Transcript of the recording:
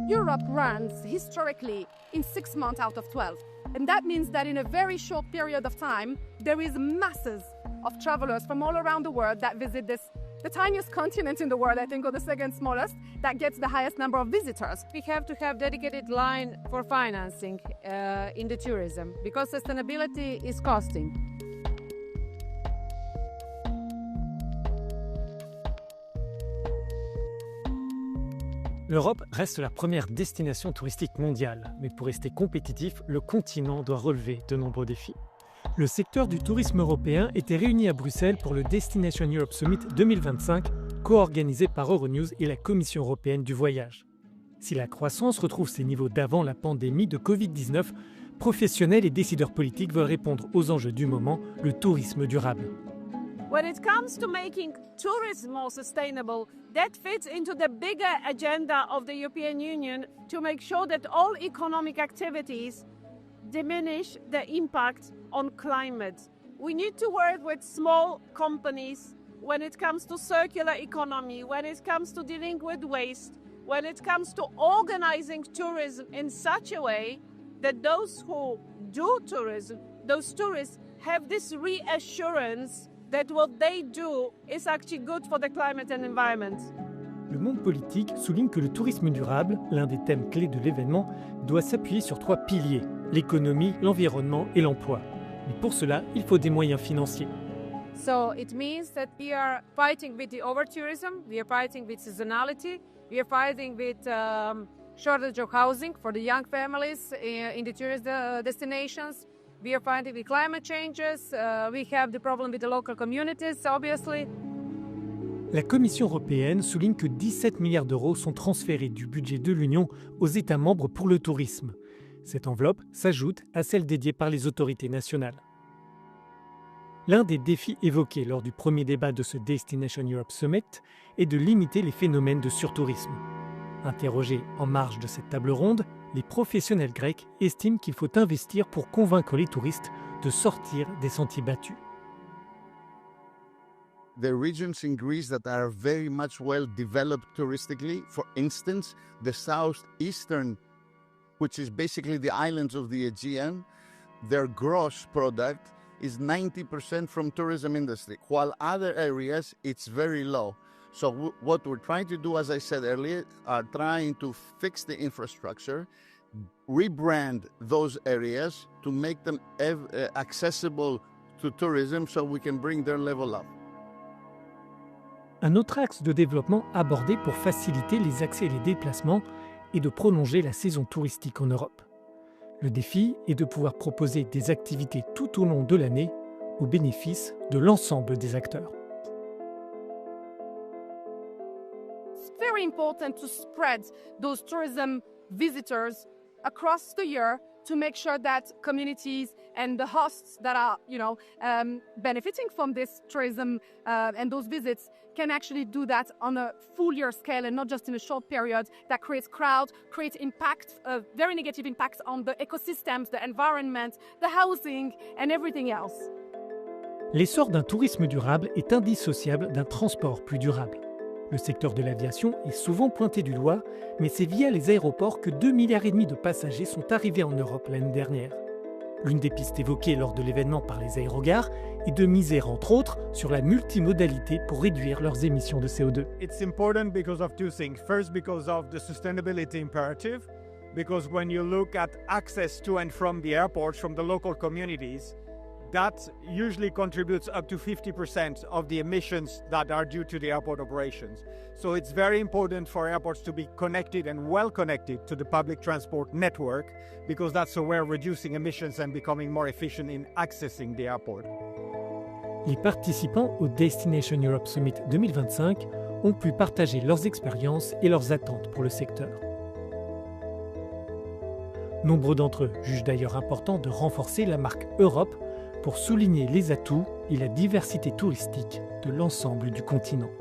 Europe runs historically in 6 months out of 12. And that means that in a very short period of time, there is masses of travelers from all around the world that visit the tiniest continent in the world, I think, or the second smallest, that gets the highest number of visitors. We have to have dedicated line for financing in the tourism because sustainability is costing. L'Europe reste la première destination touristique mondiale, mais pour rester compétitif, le continent doit relever de nombreux défis. Le secteur du tourisme européen était réuni à Bruxelles pour le Destination Europe Summit 2025, co-organisé par Euronews et la Commission européenne du voyage. Si la croissance retrouve ses niveaux d'avant la pandémie de Covid-19, professionnels et décideurs politiques veulent répondre aux enjeux du moment, le tourisme durable. When it comes to making tourism more sustainable, that fits into the bigger agenda of the European Union to make sure that all economic activities diminish the impact on climate. We need to work with small companies when it comes to circular economy, when it comes to dealing with waste, when it comes to organizing tourism in such a way that those who do tourism, those tourists, have this reassurance that what they do is actually good for the climate and environment. Le monde politique souligne que le tourisme durable, l'un des thèmes clés de l'événement, doit s'appuyer sur 3 piliers, l'économie, l'environnement et l'emploi. Mais pour cela, il faut des moyens financiers. So it means that we are fighting with the over-tourism, we are fighting with seasonality, we are fighting with shortage of housing for the young families in the tourist destinations. We are fighting with climate changes, we have the problem with the local communities, obviously. La Commission européenne souligne que 17 milliards d'euros sont transférés du budget de l'Union aux États membres pour le tourisme. Cette enveloppe s'ajoute à celle dédiée par les autorités nationales. L'un des défis évoqués lors du premier débat de ce Destination Europe Summit est de limiter les phénomènes de surtourisme. Interrogés en marge de cette table ronde, les professionnels grecs estiment qu'il faut investir pour convaincre les touristes de sortir des sentiers battus. The regions in Greece that are very much well developed touristically, for instance, the southeastern, which is basically the islands of the Aegean, their gross product is 90% from tourism industry, while other areas it's very low. So what we're trying to do, as I said earlier, are trying to fix the infrastructure, rebrand those areas to make them accessible to tourism so we can bring their level up. Un autre axe de développement abordé pour faciliter les accès et les déplacements est de prolonger la saison touristique en Europe. Le défi est de pouvoir proposer des activités tout au long de l'année au bénéfice de l'ensemble des acteurs. It's very important to spread those tourism visitors across the year to make sure that communities and the hosts that are, benefiting from this tourism and those visits can actually do that on a full year scale and not just in a short period that creates crowd, creates impact, very negative impacts on the ecosystems, the environment, the housing and everything else. L'essor d'un tourisme durable est indissociable d'un transport plus durable. Le secteur de l'aviation est souvent pointé du doigt, mais c'est via les aéroports que 2,5 milliards de passagers sont arrivés en Europe l'année dernière. L'une des pistes évoquées lors de l'événement par les aérogares est de miser entre autres sur la multimodalité pour réduire leurs émissions de CO2. It's important because of 2 things. First, because of the sustainability imperative, because when you look at access to and from the airports from the local communities, that usually contributes up to 50% of the emissions that are due to the airport operations. So it's very important for airports to be connected and well connected to the public transport network because that's a way of reducing emissions and becoming more efficient in accessing the airport. Les participants au Destination Europe Summit 2025 ont pu partager leurs expériences et leurs attentes pour le secteur. Nombreux d'entre eux jugent d'ailleurs important de renforcer la marque Europe pour souligner les atouts et la diversité touristique de l'ensemble du continent.